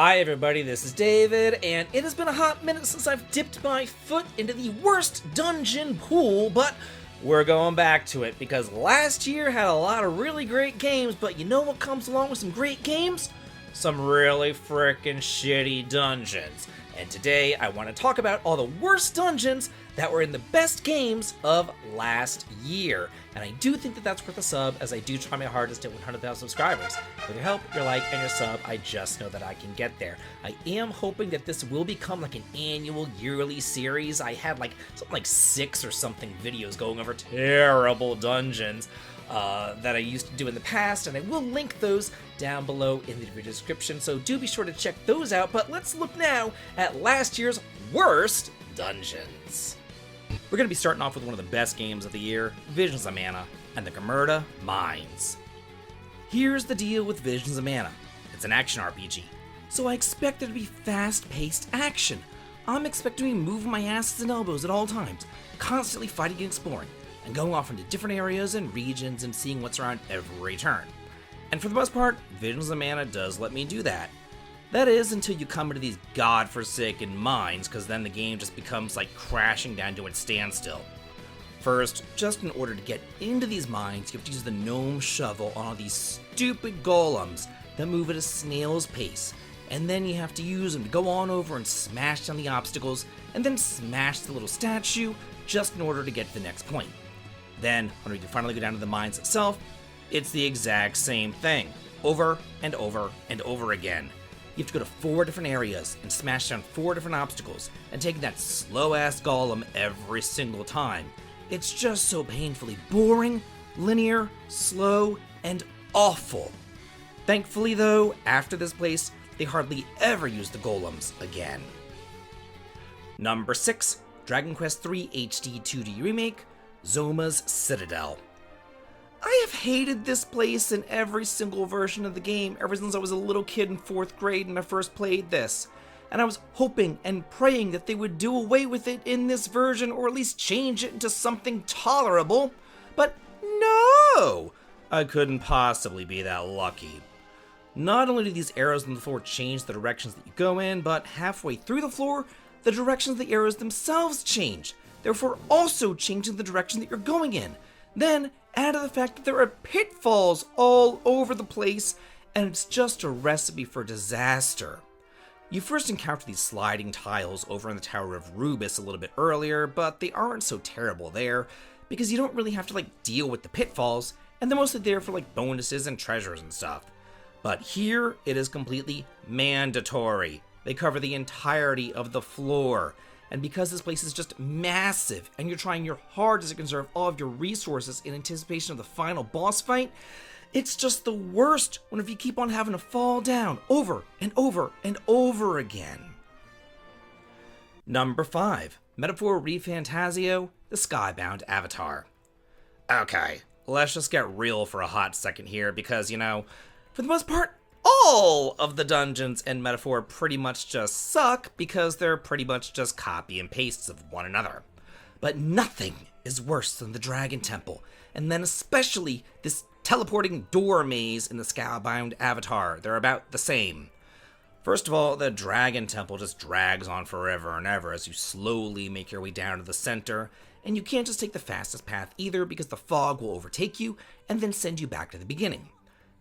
Hi everybody, this is David, and it has been a hot minute since I've dipped my foot into the worst dungeon pool, but we're going back to it because last year had a lot of really great games, but you know what comes along with some great games? Some really frickin' shitty dungeons. And today I want to talk about all the worst dungeons that were in the best games of last year. And I do think that that's worth a sub, as I do try my hardest to 100,000 subscribers. With your help, your like, and your sub, I just know that I can get there. I am hoping that this will become like an annual, yearly series. I had something like 6 or something videos going over terrible dungeons that I used to do in the past, and I will link those down below in the video description, so do be sure to check those out. But let's look now at last year's worst dungeons. We're going to be starting off with one of the best games of the year, Visions of Mana and the Gayangaming Mines. Here's the deal with Visions of Mana. It's an action RPG, so I expect there to be fast-paced action. I'm expecting to be moving my asses and elbows at all times, constantly fighting and exploring, and going off into different areas and regions and seeing what's around every turn. And for the most part, Visions of Mana does let me do that. That is, until you come into these godforsaken mines, because then the game just becomes like crashing down to a standstill. First, just in order to get into these mines, you have to use the gnome shovel on all these stupid golems that move at a snail's pace. And then you have to use them to go on over and smash down the obstacles, and then smash the little statue just in order to get to the next point. Then, when you finally go down to the mines itself, it's the exact same thing, over and over and over again. You have to go to 4 different areas and smash down 4 different obstacles, and take that slow-ass golem every single time. It's just so painfully boring, linear, slow, and awful. Thankfully though, after this place, they hardly ever use the golems again. Number 6, Dragon Quest III HD 2D Remake, Zoma's Citadel. I have hated this place in every single version of the game ever since I was a little kid in 4th grade and I first played this. And I was hoping and praying that they would do away with it in this version, or at least change it into something tolerable. But no! I couldn't possibly be that lucky. Not only do these arrows on the floor change the directions that you go in, but halfway through the floor, the directions of the arrows themselves change, therefore also changing the direction that you're going in. Then, add to the fact that there are pitfalls all over the place, and it's just a recipe for disaster. You first encounter these sliding tiles over in the Tower of Rubus a little bit earlier, but they aren't so terrible there, because you don't really have to deal with the pitfalls, and they're mostly there for bonuses and treasures and stuff. But here, it is completely mandatory. They cover the entirety of the floor. And because this place is just massive, and you're trying your hardest to conserve all of your resources in anticipation of the final boss fight, it's just the worst if you keep on having to fall down over and over and over again. Number 5, Metaphor ReFantazio, the Skybound Avatar. Okay, let's just get real for a hot second here, because, for the most part, all of the dungeons in Metaphor pretty much just suck because they're pretty much just copy and pastes of one another. But nothing is worse than the Dragon Temple, and then especially this teleporting door maze in the Skybound Avatar. They're about the same. First of all, the Dragon Temple just drags on forever and ever as you slowly make your way down to the center, and you can't just take the fastest path either because the fog will overtake you and then send you back to the beginning.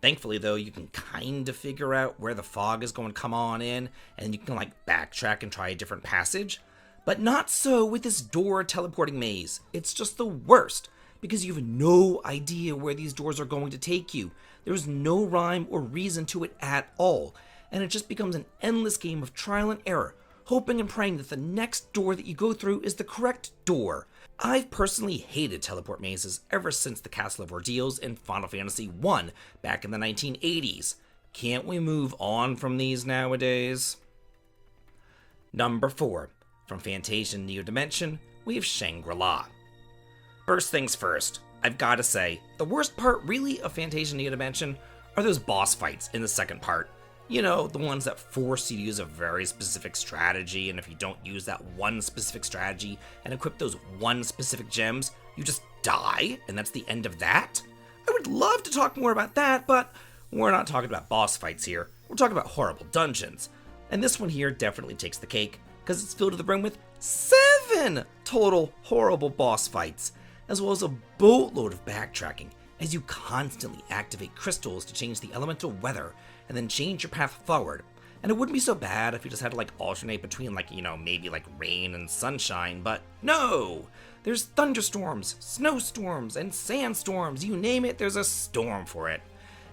Thankfully, though, you can kind of figure out where the fog is going to come on in, and you can, backtrack and try a different passage. But not so with this door teleporting maze. It's just the worst, because you have no idea where these doors are going to take you. There's no rhyme or reason to it at all, and it just becomes an endless game of trial and error, hoping and praying that the next door that you go through is the correct door. I've personally hated teleport mazes ever since the Castle of Ordeals in Final Fantasy I back in the 1980s. Can't we move on from these nowadays? Number 4, from Phantasy Neo Dimension, we have Shangri-La. First things first, I've gotta say, the worst part really of Phantasy Neo Dimension are those boss fights in the second part. You know, the ones that force you to use a very specific strategy, and if you don't use that one specific strategy and equip those one specific gems, you just die, and that's the end of that? I would love to talk more about that, but we're not talking about boss fights here. We're talking about horrible dungeons. And this one here definitely takes the cake, because it's filled to the brim with 7 total horrible boss fights, as well as a boatload of backtracking, as you constantly activate crystals to change the elemental weather, and then change your path forward. And it wouldn't be so bad if you just had to like alternate between maybe like rain and sunshine, but no! There's thunderstorms, snowstorms, and sandstorms, you name it, there's a storm for it.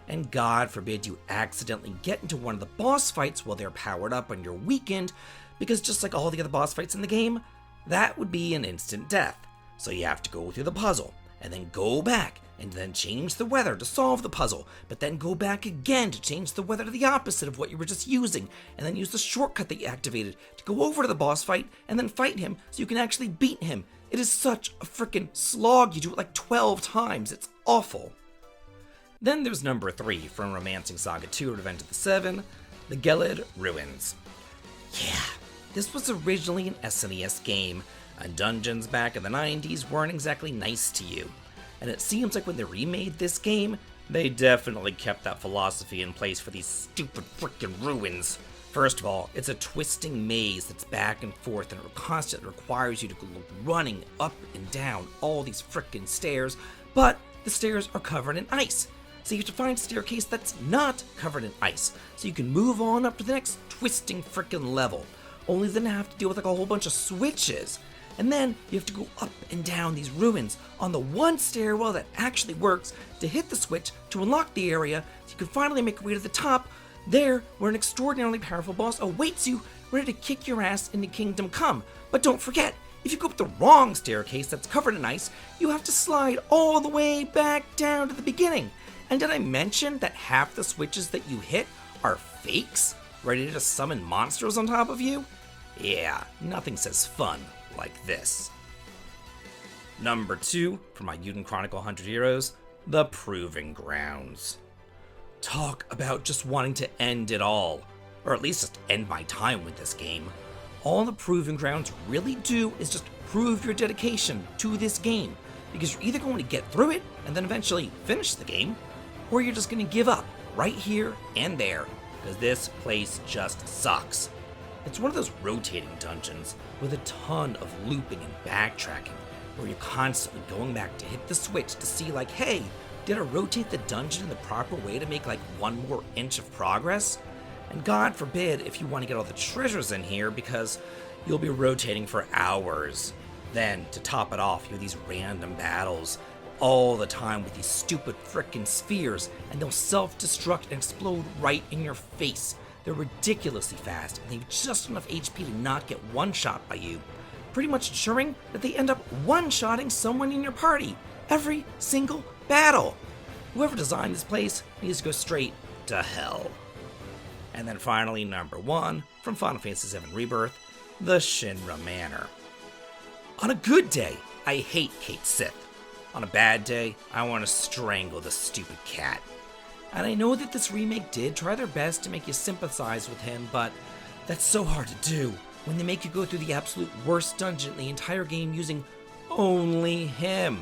And God forbid you accidentally get into one of the boss fights while they're powered up on your weekend, because just like all the other boss fights in the game, that would be an instant death. So you have to go through the puzzle, and then go back, and then change the weather to solve the puzzle, but then go back again to change the weather to the opposite of what you were just using, and then use the shortcut that you activated to go over to the boss fight, and then fight him so you can actually beat him. It is such a freaking slog, you do it like 12 times, it's awful. Then there's number 3 from Romancing Saga 2 Revenge of the Seven, the Gelid Ruins. Yeah, this was originally an SNES game, and dungeons back in the 90s weren't exactly nice to you. And it seems like when they remade this game, they definitely kept that philosophy in place for these stupid freaking ruins. First of all, it's a twisting maze that's back and forth, and it constantly requires you to go running up and down all these freaking stairs, but the stairs are covered in ice. So you have to find a staircase that's not covered in ice, so you can move on up to the next twisting freaking level, only then have to deal with like a whole bunch of switches. And then you have to go up and down these ruins on the one stairwell that actually works to hit the switch to unlock the area so you can finally make your way to the top, there where an extraordinarily powerful boss awaits you, ready to kick your ass into Kingdom Come. But don't forget, if you go up the wrong staircase that's covered in ice, you have to slide all the way back down to the beginning. And did I mention that half the switches that you hit are fakes, ready to summon monsters on top of you? Yeah, nothing says fun like this. Number 2, from my Yuden Chronicle 100 Heroes, The Proving Grounds. Talk about just wanting to end it all, or at least just end my time with this game. All the Proving Grounds really do is just prove your dedication to this game, because you're either going to get through it and then eventually finish the game, or you're just going to give up right here and there, because this place just sucks. It's one of those rotating dungeons with a ton of looping and backtracking, where you're constantly going back to hit the switch to see like, hey, did I rotate the dungeon in the proper way to make like 1 more inch of progress? And God forbid if you want to get all the treasures in here, because you'll be rotating for hours. Then, to top it off, you have these random battles all the time with these stupid frickin' spheres, and they'll self-destruct and explode right in your face. They're ridiculously fast, and they have just enough HP to not get one-shot by you, pretty much ensuring that they end up one-shotting someone in your party every single battle. Whoever designed this place needs to go straight to hell. And then finally, number 1, from Final Fantasy VII Rebirth, the Shinra Manor. On a good day, I hate Cait Sith. On a bad day, I want to strangle the stupid cat. And I know that this remake did try their best to make you sympathize with him, but that's so hard to do when they make you go through the absolute worst dungeon in the entire game using only him.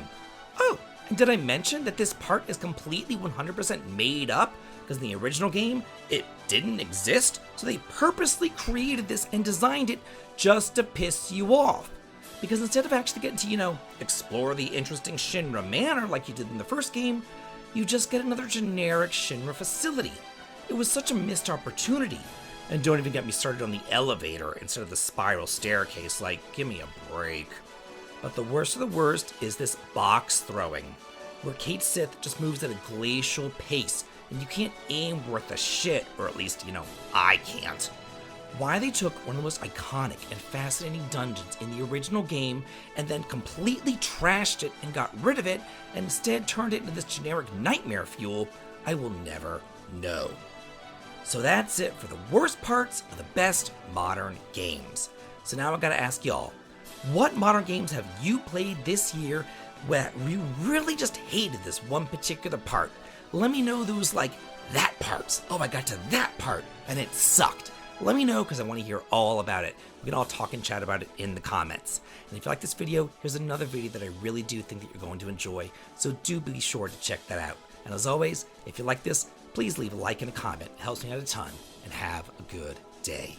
Oh, and did I mention that this part is completely 100% made up? Because in the original game, it didn't exist, so they purposely created this and designed it just to piss you off. Because instead of actually getting to, explore the interesting Shinra Manor like you did in the first game, you just get another generic Shinra facility. It was such a missed opportunity. And don't even get me started on the elevator instead of the spiral staircase, like, give me a break. But the worst of the worst is this box throwing, where Cait Sith just moves at a glacial pace, and you can't aim worth a shit, or at least, I can't. Why they took one of the most iconic and fascinating dungeons in the original game and then completely trashed it and got rid of it and instead turned it into this generic nightmare fuel, I will never know. So that's it for the worst parts of the best modern games. So now I gotta ask y'all, what modern games have you played this year where you really just hated this one particular part? Let me know those that parts. Oh, I got to that part and it sucked. Let me know because I want to hear all about it. We can all talk and chat about it in the comments. And if you like this video, here's another video that I really do think that you're going to enjoy, so do be sure to check that out. And as always, if you like this, please leave a like and a comment. It helps me out a ton, and have a good day.